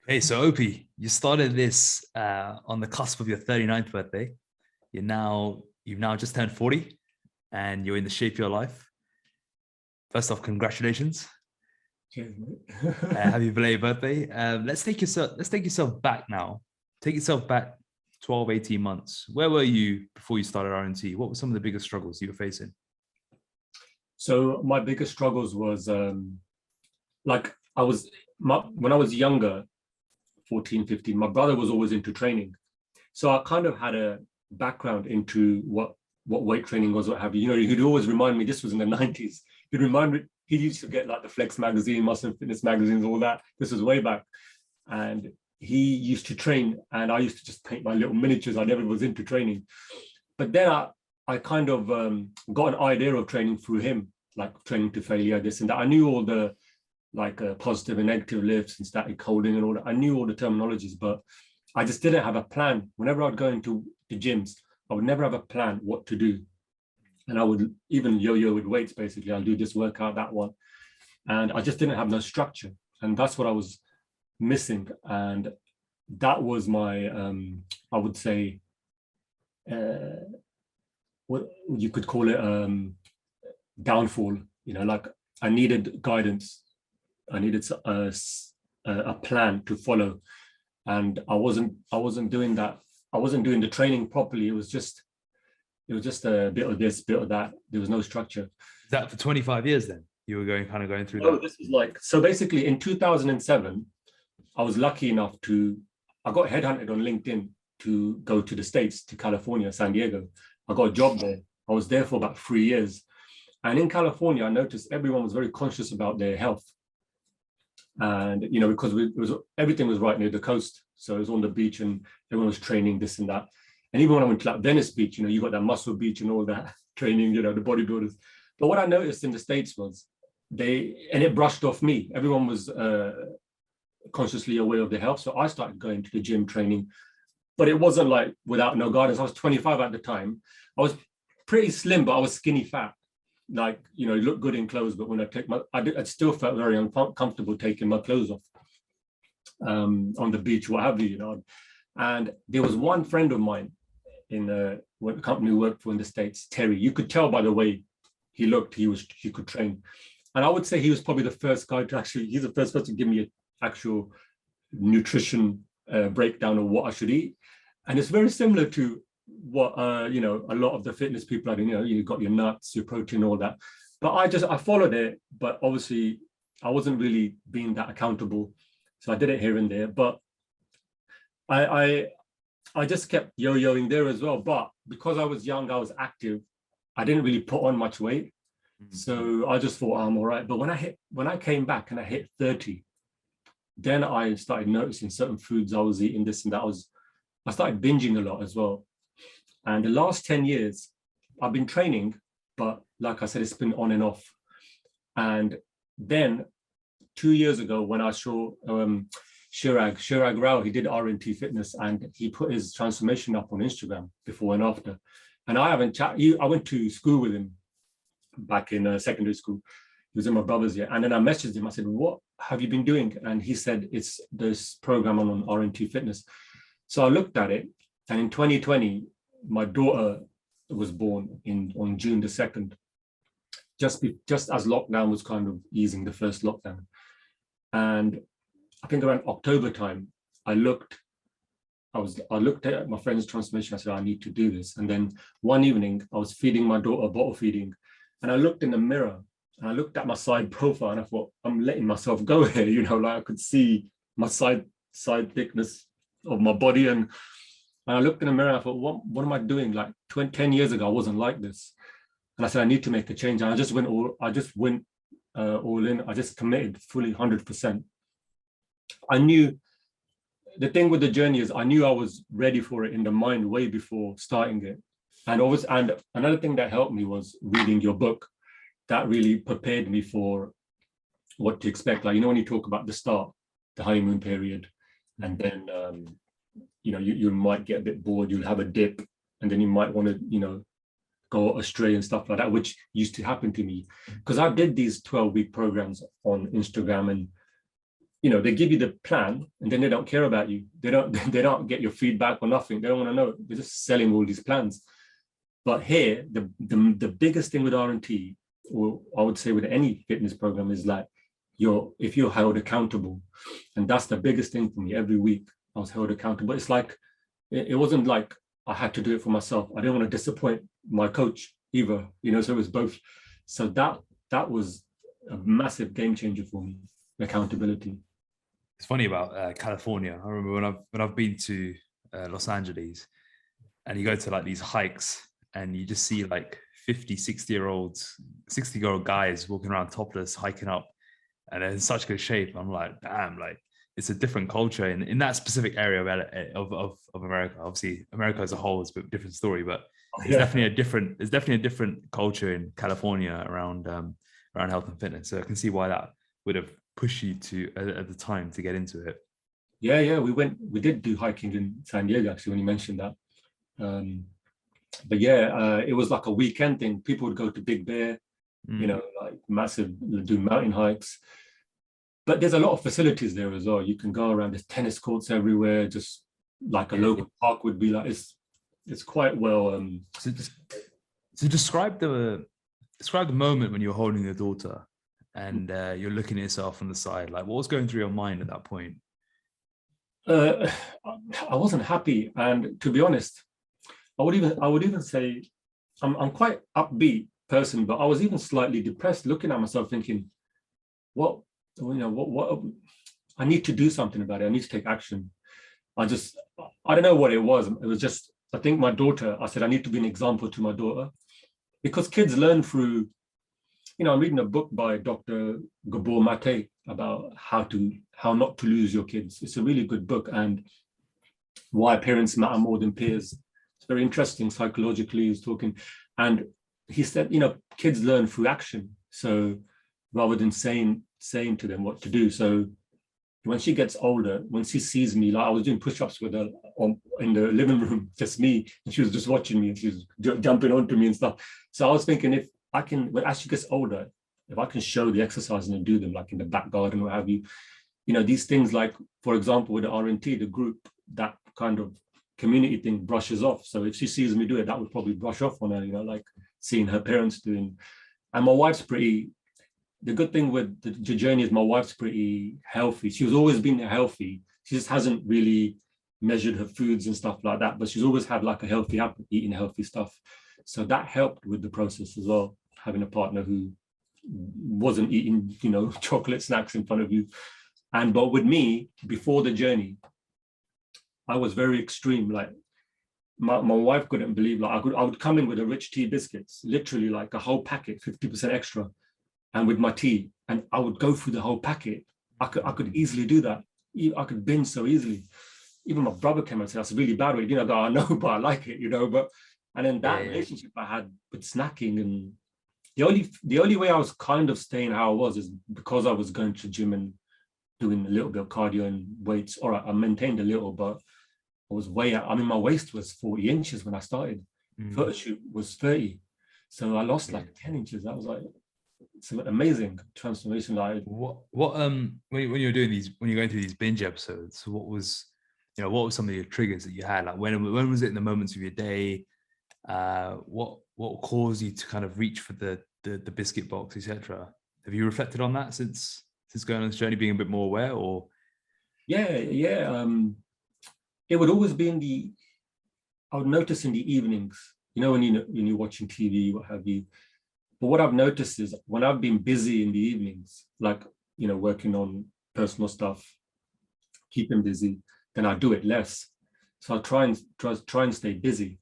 Hey, so Opi, you started this on the cusp of your 39th birthday. You've now just turned 40 and you're in the shape of your life. First off, congratulations. Cheers, mate. Happy belated birthday. Let's take yourself back now. Take yourself back 12, 18 months. Where were you before you started RNT? What were some of the biggest struggles you were facing? So my biggest struggles was when I was younger, 14, 15, my brother was always into training. So I kind of had a background into what weight training was, what have you. You know, he'd always remind me, this was in the 90s. He'd remind me, he used to get like the Flex magazine, Muscle and Fitness magazines, all that. This was way back. And he used to train and I used to just paint my little miniatures. I never was into training. But then I kind of got an idea of training through him, like training to failure, this and that. I knew all the positive and negative lifts and static holding and all that. I knew all the terminologies, but I just didn't have a plan. Whenever I'd go into the gyms, I would never have a plan what to do. And I would even yo-yo with weights, basically. I'll do this workout, that one. And I just didn't have no structure. And that's what I was missing. And that was my, I would say, what you could call it, downfall. You know, like I needed guidance. I needed a plan to follow, and I wasn't doing that. I wasn't doing the training properly. It was just a bit of this, bit of that. There was no structure. Is that for 25 years then? You were going through Oh, that? this is so basically in 2007, I was lucky enough I got headhunted on LinkedIn to go to the States, to California, San Diego. I got a job there. I was there for about 3 years. And in California, I noticed everyone was very conscious about their health. And, you know, because everything was right near the coast. So it was on the beach and everyone was training this and that. And even when I went to like Venice Beach, you know, you got that Muscle Beach and all that training, you know, the bodybuilders. But what I noticed in the States was and it brushed off me. Everyone was consciously aware of their health. So I started going to the gym training, but it wasn't like without no guidance. I was 25 at the time. I was pretty slim, but I was skinny fat. Like, you know, you look good in clothes, but when I still felt very uncomfortable taking my clothes off on the beach, what have you, you know. And there was one friend of mine in the company we worked for in the States, Terry. You could tell by the way he looked, he could train. And I would say he was probably the first guy he's the first person to give me an actual nutrition breakdown of what I should eat. And it's very similar to what you know, a lot of the fitness people are doing. You know, you got your nuts, your protein, all that. But I followed it, but obviously I wasn't really being that accountable. So I did it here and there. But I just kept yo-yoing there as well. But because I was young, I was active, I didn't really put on much weight. So I just thought, I'm all right. But when I came back and I hit 30, then I started noticing certain foods I was eating, this and that. I started binging a lot as well. And the last 10 years, I've been training, but like I said, it's been on and off. And then 2 years ago, when I saw Chirag Rao, he did RNT Fitness, and he put his transformation up on Instagram before and after. And I haven't chatted. I went to school with him back in secondary school. He was in my brother's year. And then I messaged him. I said, what have you been doing? And he said, it's this program on RNT Fitness. So I looked at it. And in 2020, my daughter was born on June the 2nd, just as lockdown was kind of easing, the first lockdown. And I think around October time, I looked at my friend's transformation. I said, I need to do this. And then one evening, I was feeding my daughter, bottle feeding, and I looked in the mirror and I looked at my side profile and I thought, I'm letting myself go here. You know, like I could see my side thickness of my body. And I looked in the mirror and I thought, what am I doing? Like 10 years ago, I wasn't like this. And I said, I need to make a change. And I just went all in. I just committed fully 100%. I knew the thing with the journey is I knew I was ready for it in the mind way before starting it. And another thing that helped me was reading your book. That really prepared me for what to expect. Like, you know, when you talk about the start, the honeymoon period, and then, you know, you might get a bit bored, you'll have a dip, and then you might want to, you know, go astray and stuff like that, which used to happen to me. Because I did these 12-week programs on Instagram, and they give you the plan and then they don't care about you. They don't get your feedback or nothing. They don't want to know. They're just selling all these plans. But here, the biggest thing with RNT, or I would say with any fitness program, is like if you're held accountable. And that's the biggest thing for me. Every week I was held accountable. It's like, it wasn't like I had to do it for myself. I didn't want to disappoint my coach either, so it was both. So that was a massive game changer for me, accountability. It's funny about California. I remember when I've been to Los Angeles, and you go to like these hikes and you just see like 50, 60-year-old guys walking around topless, hiking up, and they're in such good shape. I'm like, damn, like it's a different culture in that specific area of America. Obviously, America as a whole is a bit different story, but it's definitely a different culture in California around health and fitness. So I can see why that would have pushed you to at the time to get into it. Yeah, we did do hiking in San Diego, actually, when you mentioned that. But yeah, it was like a weekend thing. People would go to Big Bear, like massive, do mountain hikes. But there's a lot of facilities there as well. You can go around, there's tennis courts everywhere, just like a local park would be like. It's quite well. So describe the moment when you were holding your daughter and you're looking at yourself on the side. Like, what was going through your mind at that point? I wasn't happy, and to be honest, I would even say I'm quite upbeat person, but I was even slightly depressed, looking at myself, thinking, what I need to do something about it. I need to take action. I don't know what it was. It was just, I think my daughter, I said, I need to be an example to my daughter, because kids learn through, I'm reading a book by Dr. Gabor Mate about how not to lose your kids. It's a really good book, and why parents matter more than peers. It's very interesting psychologically. He's talking, and he said, kids learn through action. So rather than saying to them what to do. So when she gets older, when she sees me, like I was doing push-ups with her in the living room, just me, and she was just watching me, and she was jumping onto me and stuff. So I was thinking, if I can, as she gets older, if I can show the exercises and do them like in the back garden, what have you, these things, like, for example, with the RNT, the group, that kind of community thing brushes off. So if she sees me do it, that would probably brush off on her, like seeing her parents doing. And my wife's the good thing with the journey is my wife's pretty healthy. She's always been healthy. She just hasn't really measured her foods and stuff like that, but she's always had like a healthy habit, eating healthy stuff. So that helped with the process as well, having a partner who wasn't eating, chocolate snacks in front of you. But with me, before the journey, I was very extreme. Like my wife couldn't believe, like I would come in with a rich tea biscuits, literally like a whole packet, 50% extra, and with my tea, and I would go through the whole packet. I could easily do that. I could binge so easily. Even my brother came and said, that's really bad. I know, but I like it, but, and then that relationship I had with snacking, and the only way I was kind of staying how I was is because I was going to the gym and doing a little bit of cardio and weights. All right, I maintained a little, but I was way out. I mean, my waist was 40 inches when I started. Photo shoot was 30. So I lost like 10 inches. That was like, it's an amazing transformation. Like when you're doing these, when you're going through these binge episodes, what was some of your triggers that you had? Like when was it in the moments of your day? What caused you to kind of reach for the biscuit box, etc.? Have you reflected on that since going on this journey, being a bit more aware? Or it would always be I would notice in the evenings, when you're watching TV, what have you. But what I've noticed is when I've been busy in the evenings, like, working on personal stuff, keeping busy, then I do it less. So I try and stay busy.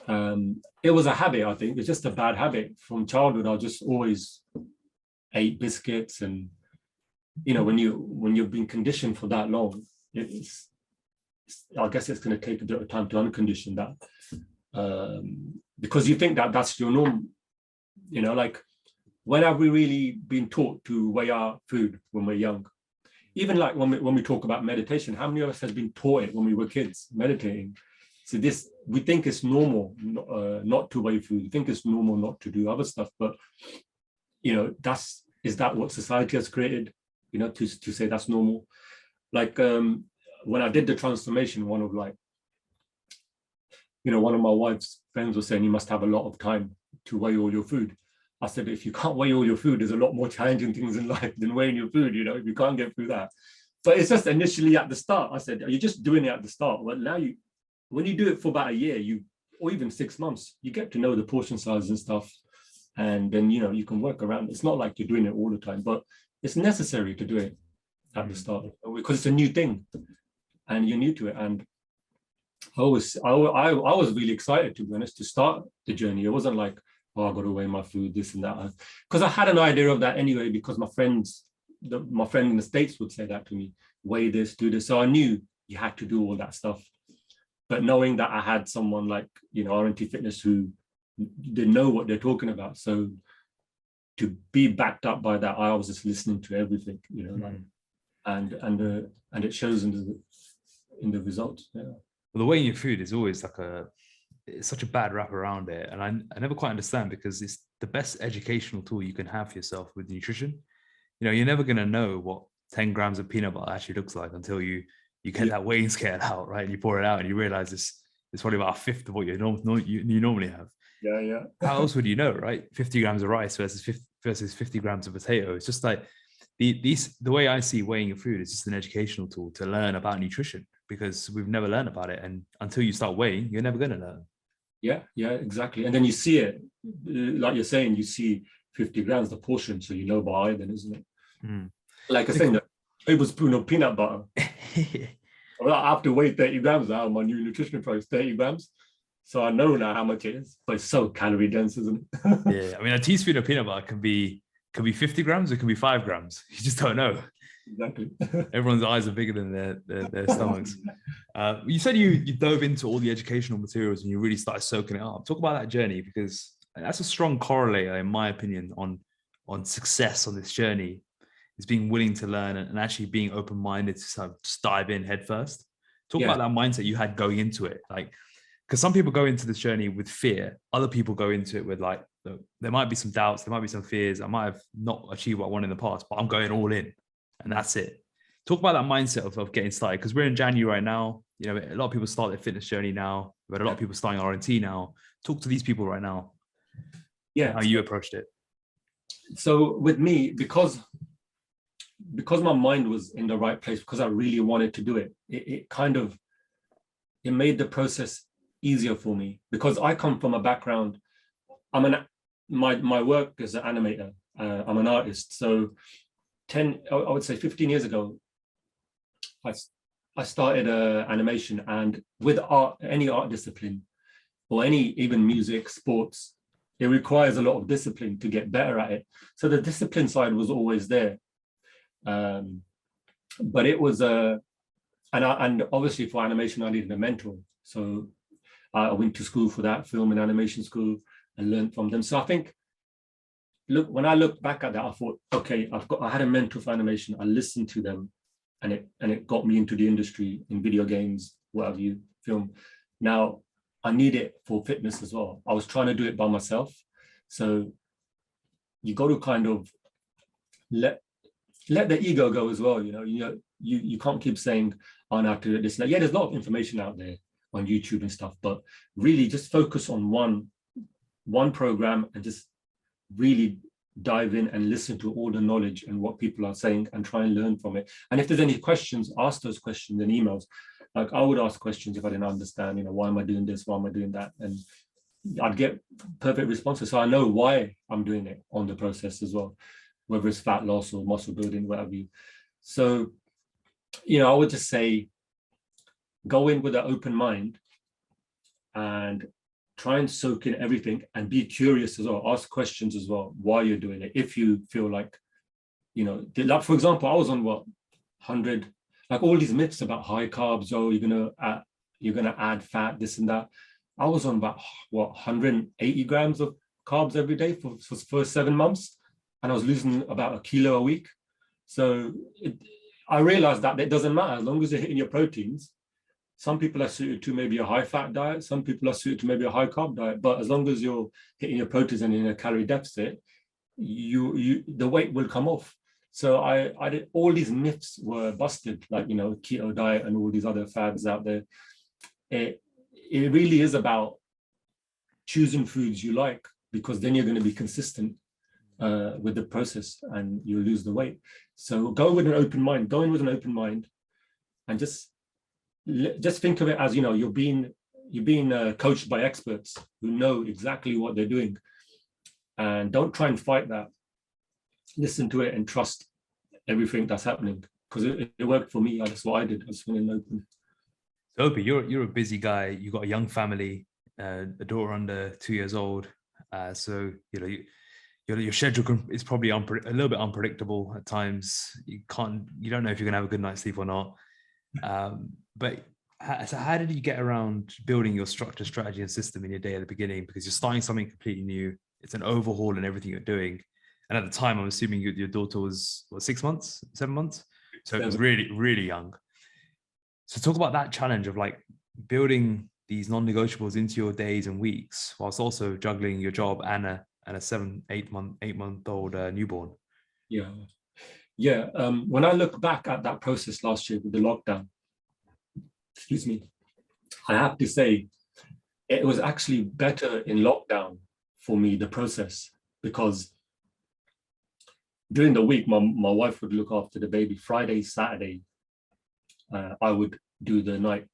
It was a habit, I think. It's just a bad habit from childhood. I just always ate biscuits, and when you've been conditioned for that long, I guess it's going to take a bit of time to uncondition that, because you think that that's your norm. Like, when have we really been taught to weigh our food when we're young? Even like when we talk about meditation, how many of us has been taught it when we were kids, meditating? So we think it's normal not to weigh food. We think it's normal not to do other stuff, but is that what society has created? to say that's normal. Like when I did the transformation, one of my wife's friends was saying you must have a lot of time to weigh all your food. I said, if you can't weigh all your food, there's a lot more challenging things in life than weighing your food, if you can't get through that. But it's just initially at the start. I said, you're just doing it at the start. Well, now when you do it for about a year, or even 6 months, you get to know the portion size and stuff. And then, you can work around. It's not like you're doing it all the time, but it's necessary to do it at the start because it's a new thing and you're new to it. And I was really excited, to be honest, to start the journey. It wasn't like, oh, I got to weigh my food, this and that. Because I had an idea of that anyway, because my friend in the States would say that to me, weigh this, do this. So I knew you had to do all that stuff. But knowing that I had someone like, RNT Fitness who didn't know what they're talking about. So to be backed up by that, I was just listening to everything, and it shows in the results. Yeah. Well, the weighing your food is always it's such a bad rap around it. And I never quite understand, because it's the best educational tool you can have for yourself with nutrition. You're never going to know what 10 grams of peanut butter actually looks like until you get that weighing scale out, right? And you pour it out and you realize it's probably about a fifth of what you normally have. Yeah. How else would you know, right? 50 grams of rice versus 50 grams of potato. It's just like the way I see weighing your food is just an educational tool to learn about nutrition, because we've never learned about it. And until you start weighing, you're never going to learn. Yeah, exactly. And then you see it, like you're saying, you see 50 grams, the portion, so you know by then, isn't it? Like I was saying, that tablespoon of peanut butter. I have to weigh 30 grams now. My new nutrition price, 30 grams. So I know now how much it is, but it's so calorie dense, isn't it? Yeah, I mean, a teaspoon of peanut butter can be 50 grams, it can be 5 grams. You just don't know. Exactly. Everyone's eyes are bigger than their stomachs. You said you dove into all the educational materials and you really started soaking it up. Talk about that journey, because that's a strong correlator, in my opinion, on success on this journey, is being willing to learn and actually being open-minded to sort of just dive in head first. Talk about that mindset you had going into it. Like, because some people go into this journey with fear. Other people go into it with like, there might be some doubts, there might be some fears. I might have not achieved what I wanted in the past, but I'm going all in. And that's it. Talk about that mindset of getting started, because we're in January right now. A lot of people start their fitness journey now. We've had a lot of people starting RNT now. Talk to these people right now. Yeah. How you approached it. So with me, because my mind was in the right place, because I really wanted to do it, it made the process easier for me, because I come from a background. My work as an animator. I'm an artist. So I would say 15 years ago, I started animation, and with art, any art discipline, or even music, sports, it requires a lot of discipline to get better at it. So the discipline side was always there. But it was and obviously for animation, I needed a mentor. So I went to school for that, film and animation school, and learned from them. So I think, when I look back at that, I thought, okay, I had a mentor for animation. I listened to them, and it got me into the industry in video games, whatever you film. Now I need it for fitness as well. I was trying to do it by myself. So you got to kind of let the ego go as well. You can't keep saying, oh, I have to do this. Yeah, there's a lot of information out there on YouTube and stuff, but really just focus on one program and just really dive in and listen to all the knowledge and what people are saying and try and learn from it. And if there's any questions, ask those questions in emails. Like I would ask questions if I didn't understand, why am I doing this? Why am I doing that? And I'd get perfect responses. So I know why I'm doing it on the process as well, whether it's fat loss or muscle building, whatever you. So, I would just say, go in with an open mind and try and soak in everything, and be curious as well. Ask questions as well why you're doing it. If you feel like, like for example, I was on 100, like all these myths about high carbs. Oh, you're gonna add fat, this and that. I was on about 180 grams of carbs every day for 7 months, and I was losing about a kilo a week. So I realized that it doesn't matter as long as you're hitting your proteins. Some people are suited to maybe a high fat diet. Some people are suited to maybe a high carb diet. But as long as you're hitting your proteins and in a calorie deficit, the weight will come off. So I did, all these myths were busted, like, keto diet and all these other fads out there. It really is about choosing foods you like, because then you're going to be consistent with the process and you'll lose the weight. So go with an open mind, and just think of it as, you're being coached by experts who know exactly what they're doing, and don't try and fight that. Listen to it and trust everything that's happening, because it worked for me. That's what I did. I just went in open. Opi, you're a busy guy. You've got a young family, a daughter under 2 years old. So your schedule is probably a little bit unpredictable at times. You don't know if you're gonna have a good night's sleep or not. But so how did you get around building your structure, strategy, and system in your day at the beginning? Because you're starting something completely new. It's an overhaul in everything you're doing. And at the time, I'm assuming your daughter was, 6 months, 7 months? So it was really, really young. So talk about that challenge of like building these non-negotiables into your days and weeks, whilst also juggling your job and a 8-month-old newborn. Yeah. When I look back at that process last year with the lockdown, I have to say it was actually better in lockdown for me, the process, because during the week, my wife would look after the baby. Friday, Saturday, I would do the night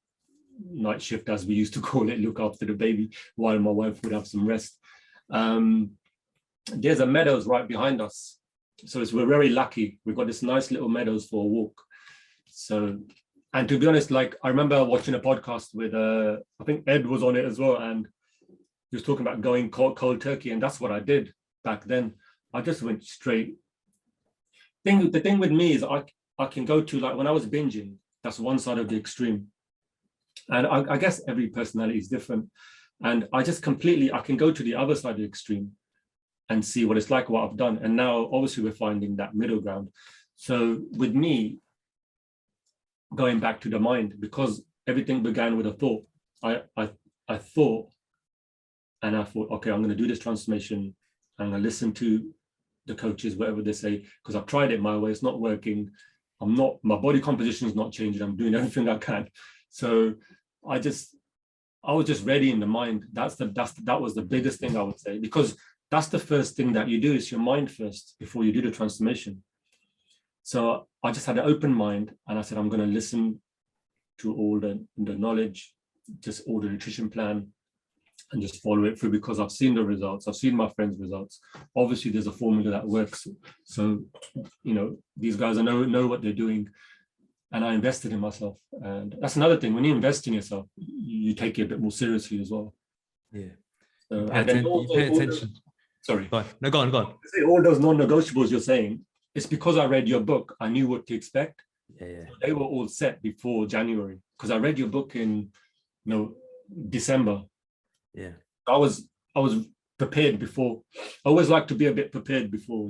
shift, as we used to call it, look after the baby, while my wife would have some rest. There's a meadows right behind us. So we're very lucky. We've got this nice little meadows for a walk. So, and to be honest, like I remember watching a podcast with, I think Ed was on it as well. And he was talking about going cold turkey. And that's what I did back then. I just went straight. The thing with me is I can go to, like when I was binging, that's one side of the extreme. And I guess every personality is different. And I can go to the other side of the extreme and see what it's like, what I've done. And now obviously we're finding that middle ground. So with me, going back to the mind, because everything began with a thought, I thought, okay, I'm going to do this transformation. I'm going to listen to the coaches, whatever they say, because I've tried it my way, it's not working. My body composition is not changing. I'm doing everything I can. So I was just ready in the mind. That was the biggest thing I would say, because that's the first thing that you do, is your mind first before you do the transformation. So I just had an open mind, and I said, I'm going to listen to all the knowledge, just all the nutrition plan, and just follow it through, because I've seen the results. I've seen my friends' results. Obviously, there's a formula that works. So, these guys know what they're doing. And I invested in myself. And that's another thing. When you invest in yourself, you take it a bit more seriously as well. Yeah. So, you pay attention. Sorry. Go on. All those non-negotiables you're saying, it's because I read your book. I knew what to expect. Yeah. So they were all set before January, because I read your book in December. Yeah. I was prepared before. I always like to be a bit prepared before,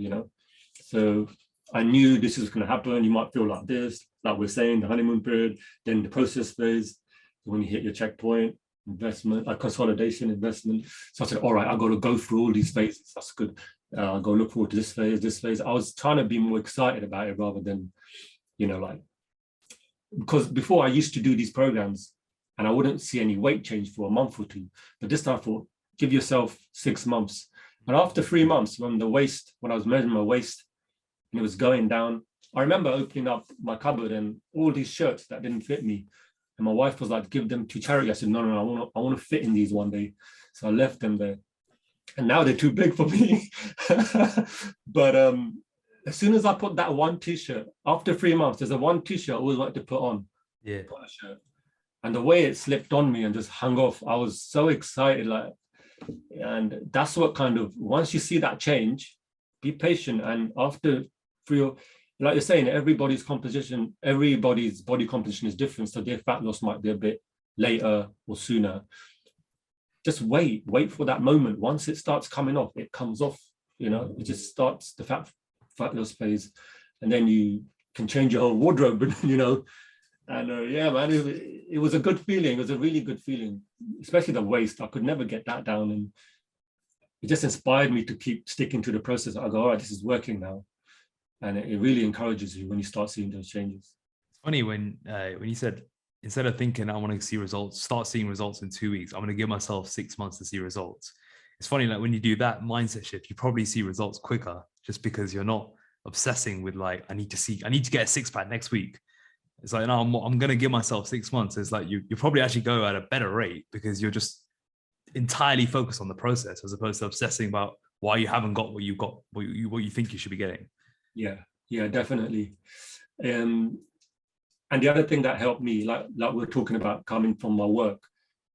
So I knew this is going to happen. You might feel like this, like we're saying, the honeymoon period, then the process phase, when you hit your checkpoint, investment, consolidation, investment. So I said, all right, I got to go through all these phases. That's good. I'll go look forward to this phase. I was trying to be more excited about it rather than, because before I used to do these programs and I wouldn't see any weight change for a month or two. But this time I thought, give yourself 6 months. And after 3 months, when I was measuring my waist and it was going down, I remember opening up my cupboard and all these shirts that didn't fit me. And my wife was like, give them to charity. I said, no, I want to fit in these one day. So I left them there. And now they're too big for me. But as soon as I put that one t-shirt, after 3 months, there's a one t-shirt I always wanted to put on. Yeah. Put a shirt. And the way it slipped on me and just hung off, I was so excited. And that's what once you see that change, be patient. And after like you're saying, everybody's body composition is different. So their fat loss might be a bit later or sooner. Just wait for that moment. Once it starts coming off, it comes off, it just starts the fat loss phase. And then you can change your whole wardrobe, And yeah, man, it was a good feeling. It was a really good feeling, especially the waist. I could never get that down. And it just inspired me to keep sticking to the process. I go, all right, this is working now. And it really encourages you when you start seeing those changes. It's funny when you said, instead of thinking I want to see results, start seeing results in 2 weeks, I'm going to give myself 6 months to see results. It's funny, like when you do that mindset shift, you probably see results quicker just because you're not obsessing with like, I need to get a 6-pack next week. It's like, no, I'm going to give myself 6 months. It's like you probably actually go at a better rate because you're just entirely focused on the process as opposed to obsessing about why you haven't got what you got, what you think you should be getting. Yeah, definitely. And the other thing that helped me, like we're talking about coming from my work,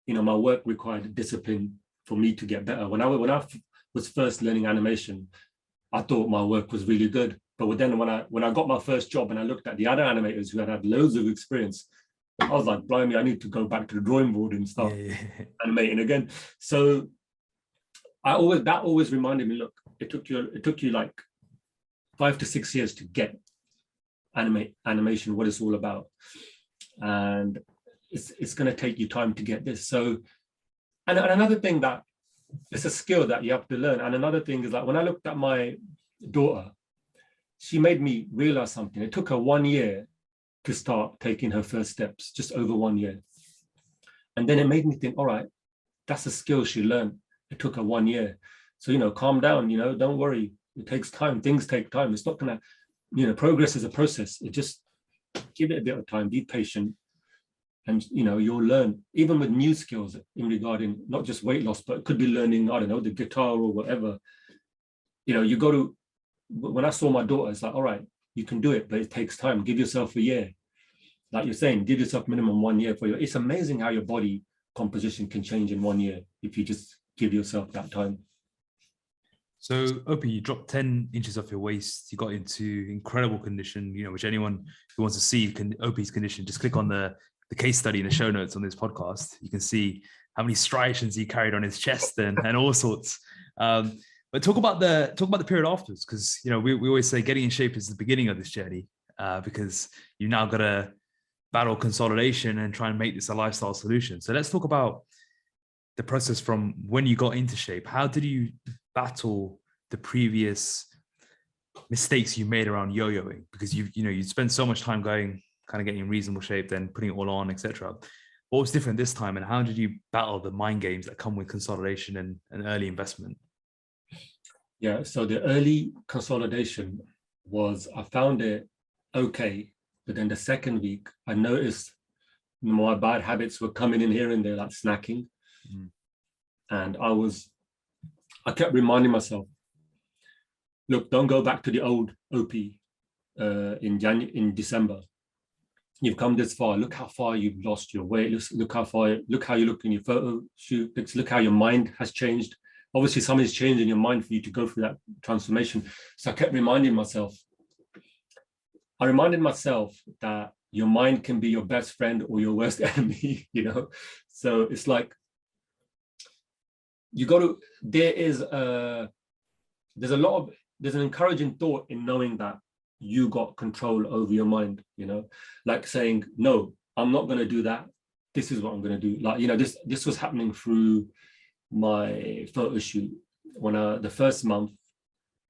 my work required discipline for me to get better. When I was first learning animation, I thought my work was really good. But then when I got my first job and I looked at the other animators who had loads of experience, I was like, blimey, I need to go back to the drawing board and start animating again. So that always reminded me, look, it took you like 5 to 6 years to get animation, what it's all about. And it's going to take you time to get this. So, and another thing that it's a skill that you have to learn. And another thing is like when I looked at my daughter, she made me realize something. It took her 1 year to start taking her first steps, just over 1 year. And then it made me think, all right, that's a skill she learned. It took her 1 year. So, calm down, don't worry. It takes time. Things take time. It's not going to, progress is a process. It just give it a bit of time, be patient. And, you'll learn, even with new skills in regarding not just weight loss, but it could be learning, I don't know, the guitar or whatever. When I saw my daughter, it's like, all right, you can do it, but it takes time. Give yourself a year. Like you're saying, give yourself minimum 1 year for it's amazing how your body composition can change in 1 year if you just give yourself that time. So, Opi, you dropped 10 inches off your waist. You got into incredible condition, which anyone who wants to see Opi's condition, just click on the case study in the show notes on this podcast. You can see how many striations he carried on his chest and all sorts. But talk about the period afterwards, because we always say getting in shape is the beginning of this journey, because you now got to battle consolidation and try and make this a lifestyle solution. So let's talk about the process from when you got into shape. How did you battle the previous mistakes you made around yo-yoing? Because you spent so much time getting in reasonable shape, then putting it all on, etc. What was different this time, and how did you battle the mind games that come with consolidation and early investment? Yeah, so the early consolidation was, I found it okay, but then the second week I noticed my bad habits were coming in here and there, like snacking. And I kept reminding myself, look, don't go back to the old OP in December. You've come this far. Look how far you've lost your weight. Look how you look in your photo shoot. Look how your mind has changed. Obviously, something's changed in your mind for you to go through that transformation. So I kept reminding myself. I reminded myself that your mind can be your best friend or your worst enemy, So it's like, there's an encouraging thought in knowing that you got control over your mind, like saying, no, I'm not going to do that. This is what I'm going to do. Like, this was happening through my photo shoot. When the first month,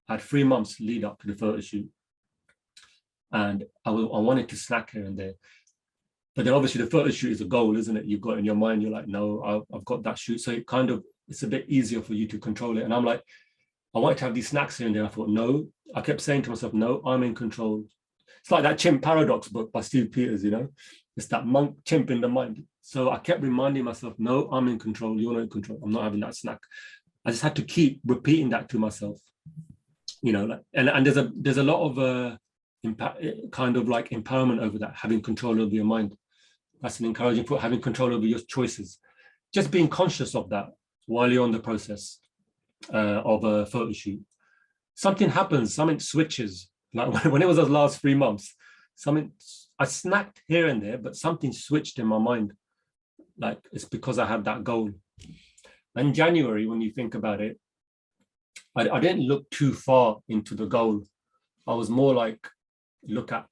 I had 3 months lead up to the photo shoot. And I wanted to snack here and there. But then obviously the photo shoot is a goal, isn't it? You've got in your mind, you're like, no, I've got that shoot. So it's a bit easier for you to control it. And I'm like, I wanted to have these snacks here and there. I thought, no, I kept saying to myself, no, I'm in control. It's like that Chimp Paradox book by Steve Peters, It's that monk chimp in the mind. So I kept reminding myself, no, I'm in control. You're not in control. I'm not having that snack. I just had to keep repeating that to myself, and there's a lot of kind of like empowerment over that, having control over your mind. That's an encouraging thought, having control over your choices. Just being conscious of that while you're on the process of a photo shoot. Something happens, something switches. Like when it was those last 3 months, I snacked here and there, but something switched in my mind. Like it's because I had that goal. In January, when you think about it, I didn't look too far into the goal. I was more like, look at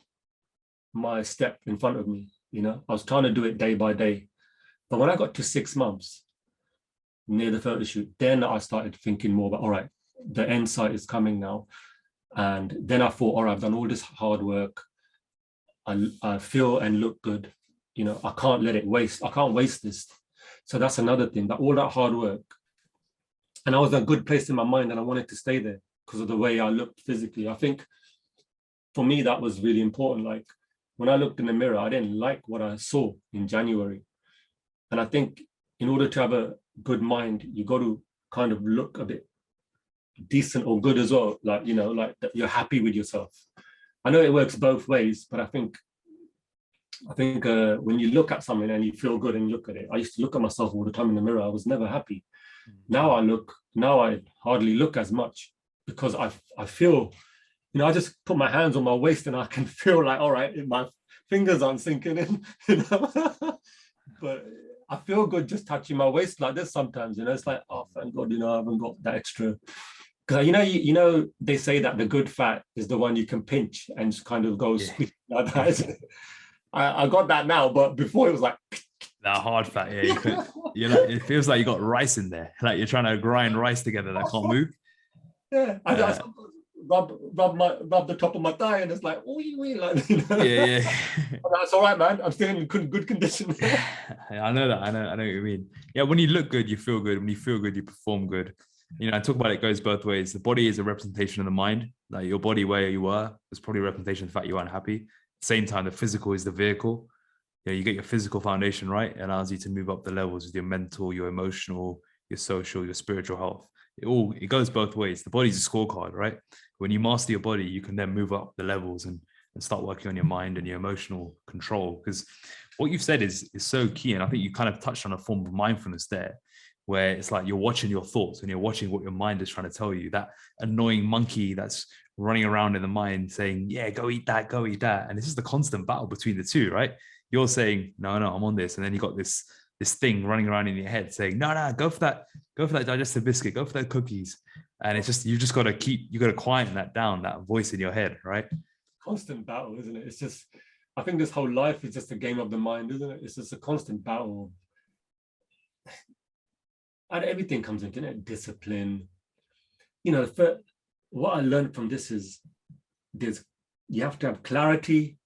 my step in front of me. I was trying to do it day by day. But when I got to 6 months near the photo shoot, then I started thinking more about, all right, the end sight is coming now. And then I thought, all right, I've done all this hard work. I feel and look good. You know, I can't let it waste. I can't waste this. So that's another thing, that all that hard work. And I was in a good place in my mind and I wanted to stay there because of the way I looked physically. I think for me, that was really important. Like when I looked in the mirror, I didn't like what I saw in January. And I think in order to have a good mind, you got to kind of look a bit decent or good as well. Like, you know, like that you're happy with yourself. I know it works both ways, but I think when you look at something and you feel good and you look at it, I used to look at myself all the time in the mirror. I was never happy. Now I hardly look as much because I feel, you know, I just put my hands on my waist and I can feel like, all right, my fingers aren't sinking in, you know, but I feel good just touching my waist like this sometimes, you know, it's like, oh, thank God, you know, I haven't got that extra. Because you know, they say that the good fat is the one you can pinch and just kind of go squeeze like that. I got that now, but before it was like that hard fat. Yeah, you know, it feels like you got rice in there, like you're trying to grind rice together that can't move. Yeah, I rub the top of my thigh, and it's like, like, you know? Yeah. That's all right, man. I'm still in good condition. I know that. I know what you mean. Yeah, when you look good, you feel good. When you feel good, you perform good. You know, I talk about it goes both ways. The body is a representation of the mind. Like your body, where you were, is probably a representation of the fact you weren't happy. At the same time, the physical is the vehicle. You know, you get your physical foundation right, it allows you to move up the levels with your mental, your emotional, your social, your spiritual health. It goes both ways. The body's a scorecard, right? When you master your body, you can then move up the levels and start working on your mind and your emotional control. Because what you've said is so key. And I think you kind of touched on a form of mindfulness there, where it's like you're watching your thoughts and you're watching what your mind is trying to tell you. That annoying monkey that's running around in the mind saying, yeah, go eat that. And this is the constant battle between the two, right? You're saying, no, I'm on this. And then you got this thing running around in your head saying, no, go for that digestive biscuit, go for that cookies. And it's just, you got to quieten that down, that voice in your head, right? Constant battle, isn't it? It's just, I think this whole life is just a game of the mind, isn't it? It's just a constant battle. And everything comes into it, discipline. You know, what I learned from this is you have to have clarity,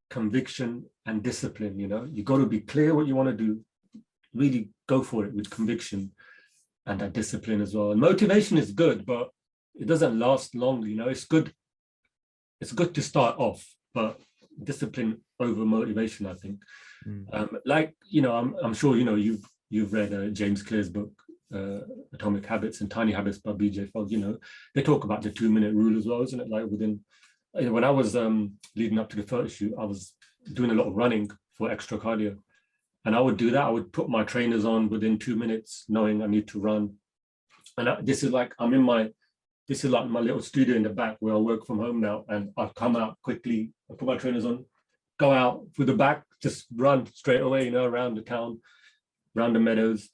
conviction, and discipline. You know, you got to be clear what you want to do, really go for it with conviction and that discipline as well. And motivation is good, but it doesn't last long. You know, it's good to start off, but discipline over motivation, I think. Like, you know, I'm sure, you know, you've read James Clear's book, Atomic Habits and Tiny Habits by BJ Fogg. You know, they talk about the 2-minute rule as well, isn't it? Like within, you know, when I was leading up to the photo shoot, I was doing a lot of running for extra cardio. And I would do that. I would put my trainers on within 2 minutes, knowing I need to run. And this is like my little studio in the back where I work from home now. And I come out quickly, I put my trainers on, go out through the back, just run straight away, you know, around the town, around the meadows.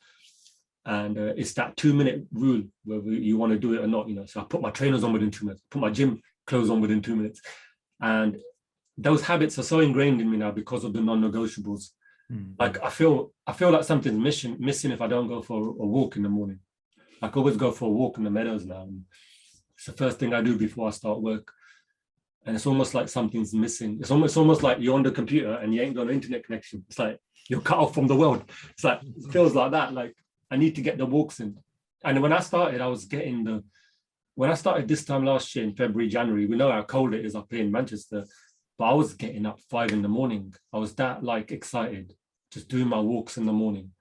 And it's that 2-minute rule, whether you want to do it or not, you know. So I put my trainers on within 2 minutes, put my gym clothes on within 2 minutes. And those habits are so ingrained in me now because of the non-negotiables. Like I feel like something's missing if I don't go for a walk in the morning. I can always go for a walk in the meadows now. And it's the first thing I do before I start work. And it's almost like something's missing. It's almost like you're on the computer and you ain't got an internet connection. It's like you're cut off from the world. It's like, it feels like that. Like I need to get the walks in. And when I started, when I started this time last year in February, January, we know how cold it is up here in Manchester, but I was getting up 5 a.m. I was that like excited, just doing my walks in the morning.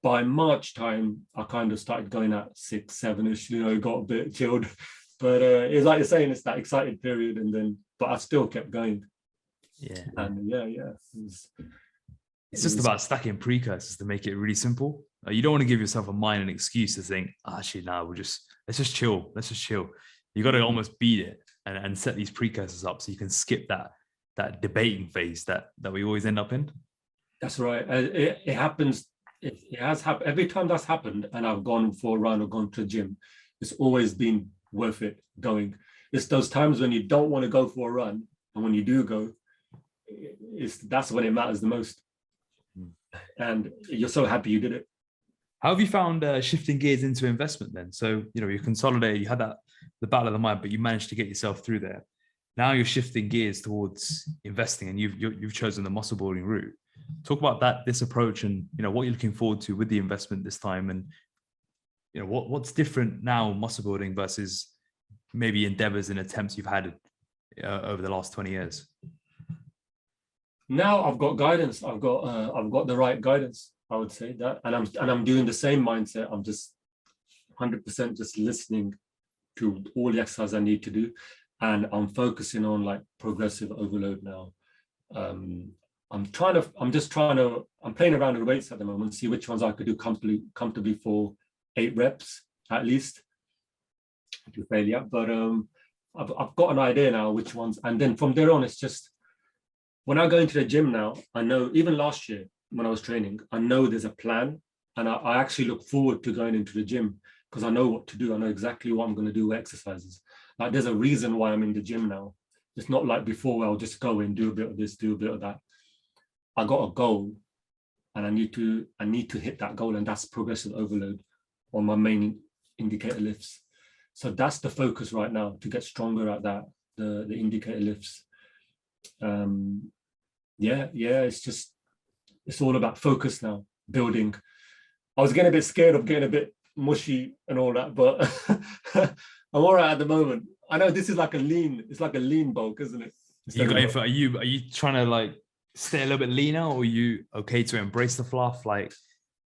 By March time, I kind of started going at 6, 7-ish, you know, got a bit chilled. But it's like you're saying, it's that excited period. But I still kept going. Yeah. And yeah. It's just about stacking precursors to make it really simple. You don't want to give yourself a mind an excuse to think, actually, no, let's just chill. You got to almost beat it and set these precursors up so you can skip that debating phase that we always end up in. That's right. It happens. It has happened. Every time that's happened and I've gone for a run or gone to the gym, it's always been worth it going. It's those times when you don't want to go for a run, and when you do go, that's when it matters the most. And you're so happy you did it. How have you found shifting gears into investment then? So, you consolidated, you had the battle of the mind, but you managed to get yourself through there. Now you're shifting gears towards investing, and you've chosen the muscle building route. Talk about this approach, and what you're looking forward to with the investment this time, and what's different now muscle building versus maybe endeavors and attempts you've had over the last 20 years. Now I've got guidance. I've got the right guidance, I would say that, and I'm doing the same mindset. I'm just 100% just listening to all the exercise I need to do. And I'm focusing on like progressive overload now. I'm playing around with weights at the moment, see which ones I could do comfortably for 8 reps at least to failure. But I've got an idea now which ones, and then from there on, it's just when I go into the gym now, I know even last year when I was training, I know there's a plan, and I actually look forward to going into the gym because I know what to do. I know exactly what I'm going to do with exercises. Like there's a reason why I'm in the gym now. It's not like before where I'll just go and do a bit of this, do a bit of that. I got a goal, and I need to hit that goal, and that's progressive overload on my main indicator lifts. So that's the focus right now, to get stronger at that, the indicator lifts. It's all about focus now, building. I was getting a bit scared of getting a bit mushy and all that, but I'm all right at the moment. I know this is like it's like a lean bulk, isn't it? Are you trying to like stay a little bit leaner, or are you okay to embrace the fluff? Like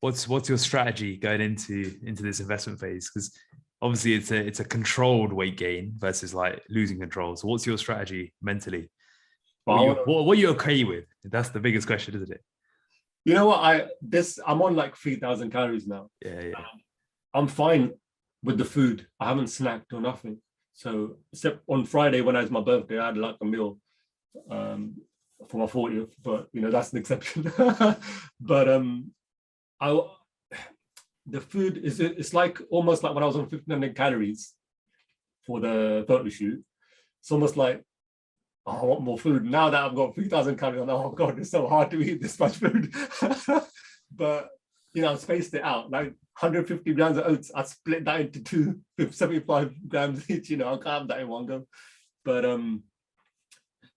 what's your strategy going into this investment phase? Because obviously it's a controlled weight gain versus like losing control. So what's your strategy mentally? What are you okay with? That's the biggest question, isn't it? You know what? I'm on like 3,000 calories now. Yeah. I'm fine with the food. I haven't snacked or nothing. So except on Friday when it was my birthday, I had like a meal for my 40th, but that's an exception. But the food it's like almost like when I was on 1,500 calories for the photo shoot. It's almost like, I want more food. Now that I've got 3,000 calories, I'm like, oh God, it's so hard to eat this much food. But, I've spaced it out. Like 150 grams of oats, I split that into 2 with 75 grams each. I can't have that in one go. But,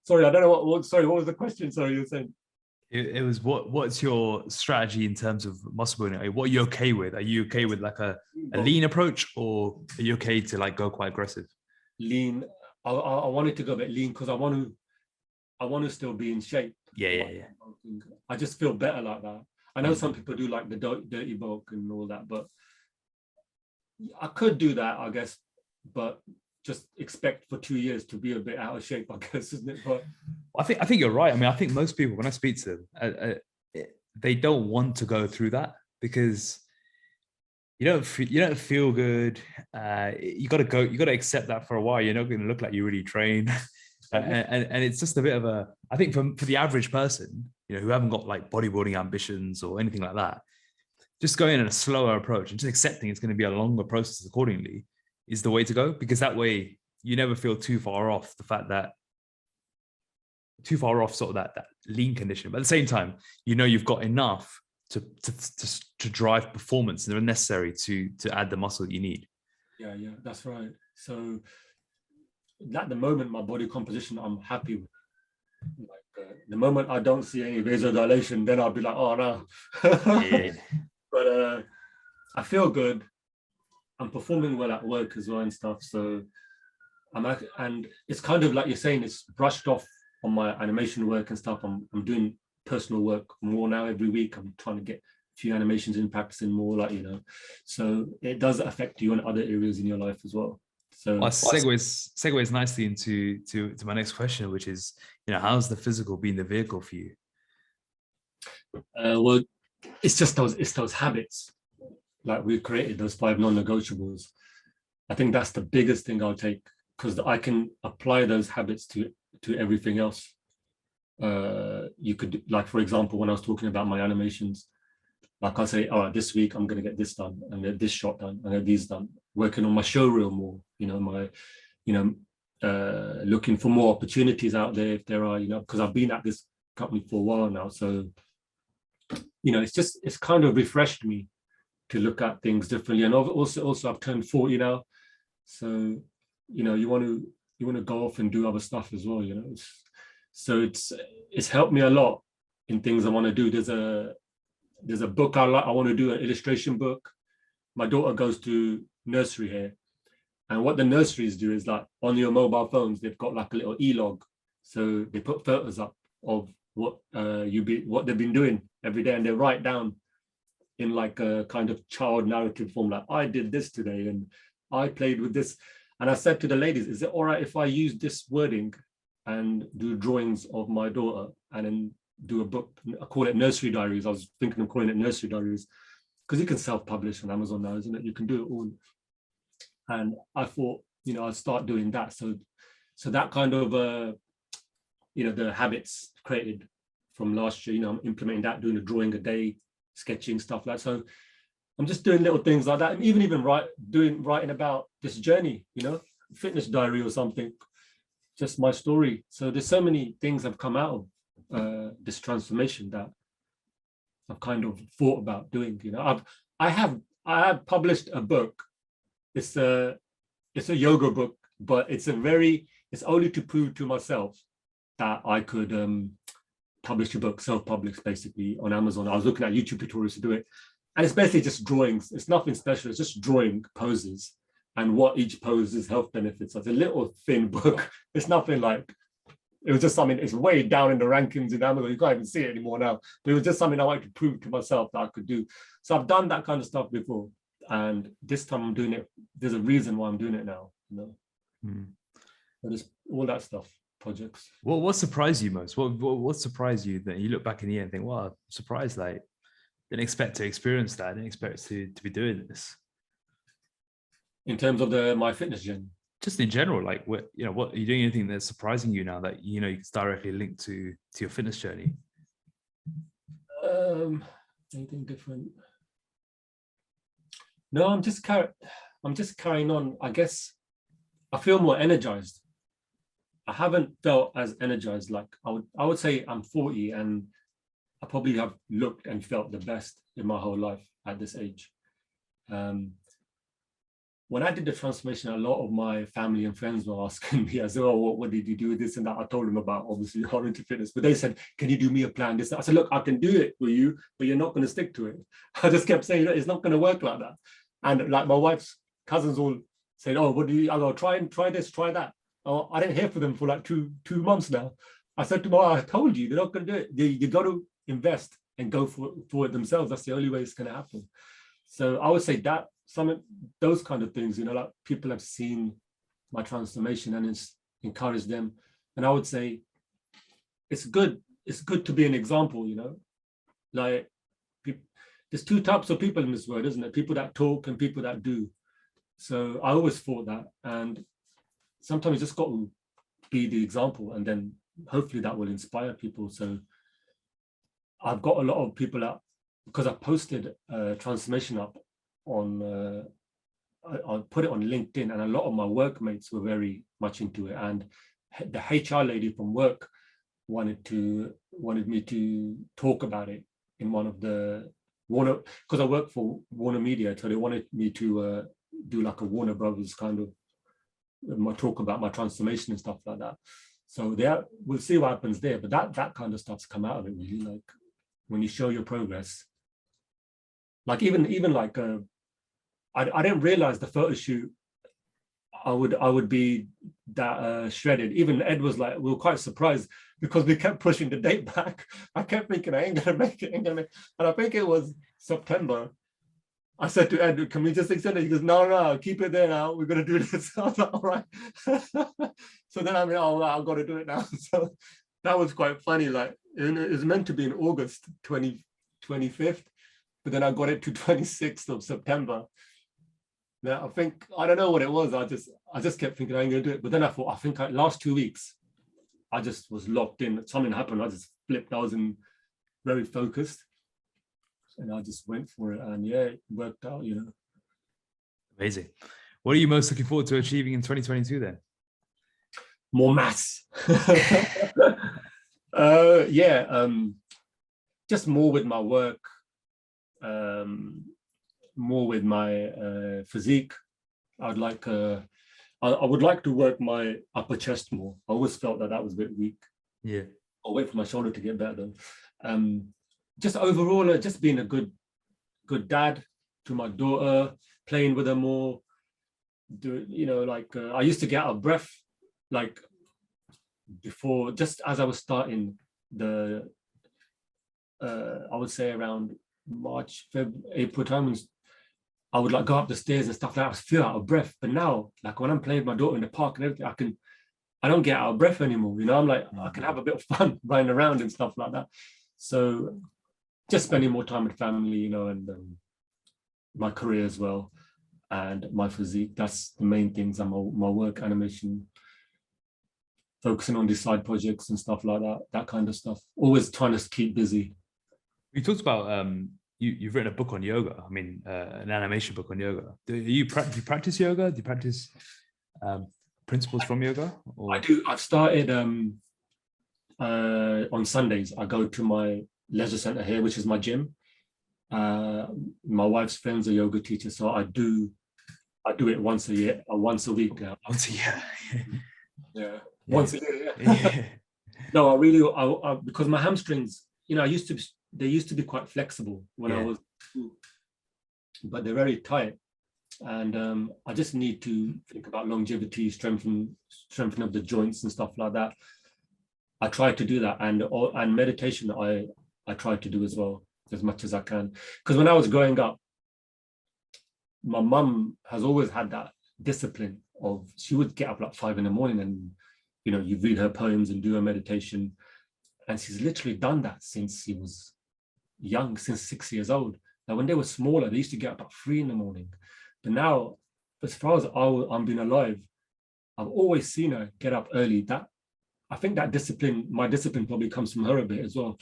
sorry, I don't know what was the question? Sorry, you were saying? It was what's your strategy in terms of muscle building? What are you okay with? Are you okay with like a lean approach, or are you okay to like go quite aggressive? Lean. I wanted to go a bit lean because I want to still be in shape. Yeah. I just feel better like that. I know some people do like the dirty bulk and all that, but I could do that, I guess, but just expect for 2 years to be a bit out of shape, I guess, isn't it? But I think you're right. I mean, I think most people, when I speak to them, they don't want to go through that because you don't feel good. You got to accept that for a while. You're not going to look like you really train. And it's just a bit of I think for the average person, who haven't got like bodybuilding ambitions or anything like that, just going in a slower approach and just accepting it's going to be a longer process accordingly is the way to go, because that way you never feel too far off sort of that lean condition. But at the same time, you've got enough to drive performance and they're necessary to add the muscle that you need. Yeah, that's right. So at the moment, my body composition, I'm happy with. Like the moment I don't see any vasodilation, then I'll be like, oh no. Yeah. But I feel good. I'm performing well at work as well and stuff. So and it's kind of like you're saying, it's brushed off on my animation work and stuff. I'm doing personal work more now every week. I'm trying to get a few animations in, practicing more, like, so it does affect you in other areas in your life as well. So segues nicely into my next question, which is, how's the physical been the vehicle for you? Well, it's just those habits. Like we've created those 5 non-negotiables. I think that's the biggest thing I'll take, because I can apply those habits to everything else. You could, like, for example, when I was talking about my animations, like I say, all right, this week I'm going to get this done and get this shot done and get these done. Working on my showreel more, looking for more opportunities out there if there are, because I've been at this company for a while now. So, it's kind of refreshed me look at things differently. And also I've turned 40 now, so you want to go off and do other stuff as well. It's helped me a lot in things I want to do. There's a book I want to do, an illustration book. My daughter goes to nursery here, and what the nurseries do is, like, on your mobile phones, they've got like a little e-log, so they put photos up of what they've been doing every day, and they write down in like a kind of child narrative form, like, I did this today and I played with this. And I said to the ladies, is it all right if I use this wording and do drawings of my daughter and then do a book? I call it Nursery Diaries. I was thinking of calling it Nursery Diaries, because you can self-publish on Amazon now, isn't it? You can do it all. And I thought, I'd start doing that. So that kind of, the habits created from last year, I'm implementing that, doing a drawing a day, sketching, stuff like that. So I'm just doing little things like that, and even writing about this journey, fitness diary or something, just my story. So there's so many things have come out of this transformation that I've kind of thought about doing. I have published a book. It's a yoga book, but it's only to prove to myself that I could publish a book, self-publish, basically, on Amazon. I was looking at YouTube tutorials to do it. And it's basically just drawings. It's nothing special. It's just drawing poses and what each pose's health benefits. It's a little thin book. It's nothing like, it was just something, it's way down in the rankings in Amazon. You can't even see it anymore now. But it was just something I wanted to prove to myself that I could do. So I've done that kind of stuff before. And this time I'm doing it. There's a reason why I'm doing it now. But it's all that stuff, projects. Well, what surprised you most? What surprised you that you look back in the year and think, wow, I'm surprised, like, didn't expect to experience that. I didn't expect to be doing this. In terms of my fitness journey? Just in general, like, what are you doing? Anything that's surprising you now that it's directly linked to your fitness journey? Anything different? No, I'm just carrying on. I guess I feel more energized. I haven't felt as energized. Like, I would say I'm 40 and I probably have looked and felt the best in my whole life at this age. When I did the transformation, a lot of my family and friends were asking me as well, what did you do with this and that? I told them about, obviously, RNT Fitness, but they said, can you do me a plan? I said, look, I can do it for you, but you're not going to stick to it. I just kept saying, it's not going to work like that. And like my wife's cousins all said, oh, what do you, I go, try this, try that. Oh, I didn't hear from them for like two months now. I said to them, I told you, they're not going to do it. You got to invest and go for it themselves. That's the only way it's going to happen. So I would say that those kind of things, like, people have seen my transformation and it's encouraged them. And I would say it's good to be an example, like, there's two types of people in this world, isn't it? People that talk and people that do. So I always thought that, and sometimes you just got to be the example, and then hopefully that will inspire people. So I've got a lot of people out, because I posted a transformation up on, I put it on LinkedIn, and a lot of my workmates were very much into it. And the HR lady from work wanted me to talk about it in one of the Warner, because I work for Warner Media, so they wanted me to do like a Warner Brothers kind of talk about my transformation and stuff like that. So we'll see what happens there. But that kind of stuff's come out of it, really. Like, when you show your progress, like even like I didn't realize the photo shoot I would be that shredded. Even Ed was like, we were quite surprised because we kept pushing the date back. I kept thinking I ain't gonna make it. And I think it was September. I said to Ed, can we just extend it? He goes, no, keep it there now. We're gonna do this. I was like, all right. So then I've got to do it now. So that was quite funny. Like, it was meant to be in August 25th, but then I got it to 26th of September. Now, I don't know what it was. I just kept thinking I ain't gonna do it. But then I thought, last 2 weeks, I just was locked in. Something happened. I just flipped. I was very focused, and I just went for it. And yeah, it worked out. Amazing. What are you most looking forward to achieving in 2022 then? More mass. Just more with my work. more with my physique. I would like to work my upper chest more. I always felt that was a bit weak. Yeah. I'll wait for my shoulder to get better though. Just overall, just being a good dad to my daughter, playing with her more. I used to get out of breath, like before, just as I was starting I would say around March, April time, I would like go up the stairs and stuff like that. I was feel out of breath. But now, like when I'm playing with my daughter in the park and everything, I don't get out of breath anymore. I'm like, I can have a bit of fun running around and stuff like that. So just spending more time with family, and my career as well, and my physique. That's the main things. And my work, animation, focusing on these side projects and stuff like that kind of stuff. Always trying to keep busy. You talked about you've written a book on yoga. I mean, an animation book on yoga. Do you practice yoga? Do you practice principles from yoga? Or? I do. I've started on Sundays. I go to my leisure center here, which is my gym. My wife's friend's a yoga teacher, so I do it once a year, or once a week now. Once a year. Yeah. Once a year. Yeah. No, I because my hamstrings, they used to be quite flexible when I was, but they're very tight, and I just need to think about longevity, strengthen of the joints and stuff like that. I try to do that, and meditation I try to do as well, as much as I can, because when I was growing up, my mum has always had that discipline of, she would get up like 5 a.m. and you read her poems and do her meditation, and she's literally done that since she was young, since 6 years old. Now, when they were smaller, they used to get up at 3 a.m. But now, as far as I'm being alive, I've always seen her get up early. I think that discipline, my discipline probably comes from her a bit as well.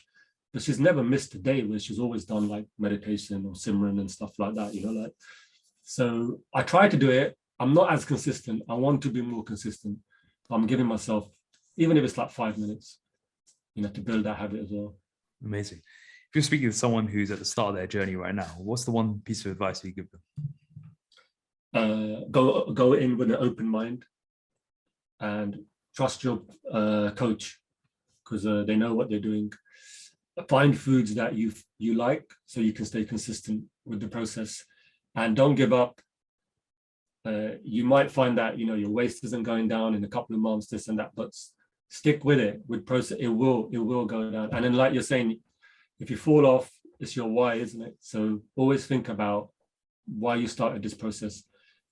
But she's never missed a day where she's always done like meditation or Simran and stuff like that, So I try to do it. I'm not as consistent. I want to be more consistent. I'm giving myself, even if it's like 5 minutes, to build that habit as well. Amazing. If you're speaking to someone who's at the start of their journey right now, what's the one piece of advice you give them? Go in with an open mind and trust your coach, because they know what they're doing. Find foods that you like, so you can stay consistent with the process, and don't give up. You might find that your waist isn't going down in a couple of months, this and that, but stick with it. With process, it will go down. And then, like you're saying, if you fall off, it's your why, isn't it? So always think about why you started this process.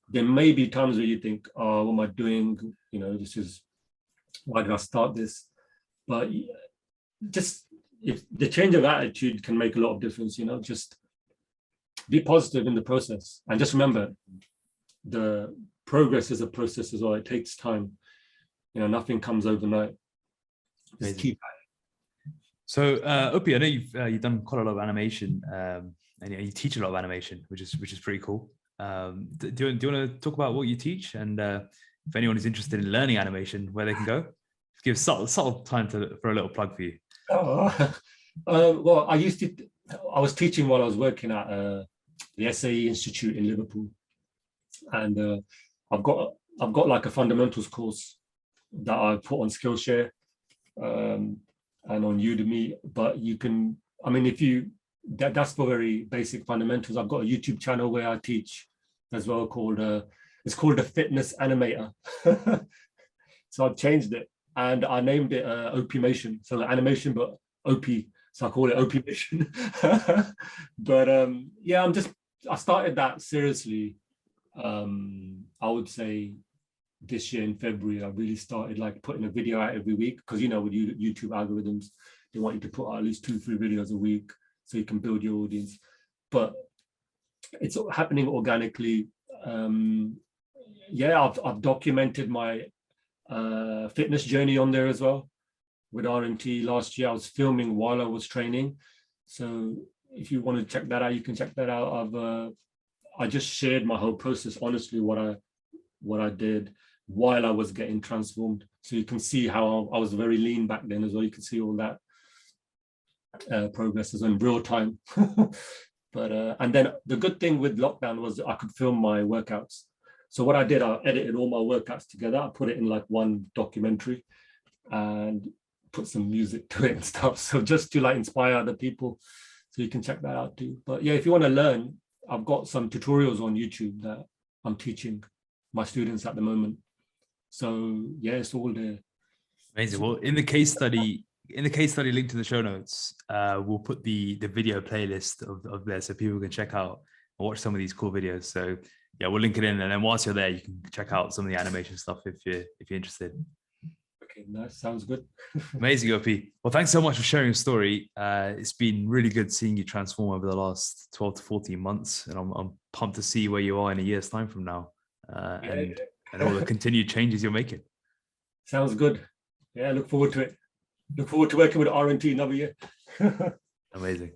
There may be times where you think, oh, what am I doing? Why did I start this? But just, if the change of attitude can make a lot of difference, just be positive in the process. And just remember, the progress is a process as well. It takes time. Nothing comes overnight. Just keep at it. So, Opi, I know you've done quite a lot of animation, and you teach a lot of animation, which is pretty cool. Do you want to talk about what you teach, and if anyone is interested in learning animation, where they can go? Give subtle time for a little plug for you. Well, I was teaching while I was working at the SAE Institute in Liverpool, and I've got like a fundamentals course that I put on Skillshare and on Udemy. But you can, that's for very basic fundamentals. I've got a YouTube channel where I teach as well, it's called the Fitness Animator. So I've changed it and I named it Opimation. So animation, but OP. So I call it Opimation. But I started that seriously. I would say this year in February, I really started like putting a video out every week, because with YouTube algorithms, they want you to put out at least 2-3 videos a week so you can build your audience. But it's happening organically. I've documented my fitness journey on there as well with RNT. Last year I was filming while I was training, so if you want to check that out, you can check that out. I just shared my whole process, honestly, what I did while I was getting transformed. So you can see how I was very lean back then as well. You can see all that progress is in real time. But and then the good thing with lockdown was I could film my workouts. So what I did, I edited all my workouts together. I put it in like one documentary and put some music to it and stuff. So just to like inspire other people. So you can check that out too. But yeah, if you want to learn, I've got some tutorials on YouTube that I'm teaching my students at the moment. So yeah, it's all there. Amazing. Well, in the case study link to the show notes, we'll put the video playlist of there so people can check out and watch some of these cool videos. So yeah, we'll link it in, and then once you're there, you can check out some of the animation stuff if you're interested. Okay, nice. Sounds good. Amazing, Opi. Well, thanks so much for sharing your story. It's been really good seeing you transform over the last 12 to 14 months, and I'm pumped to see where you are in a year's time from now, and all the continued changes you're making. Sounds good. Yeah, look forward to it. Look forward to working with RNT another year. Amazing.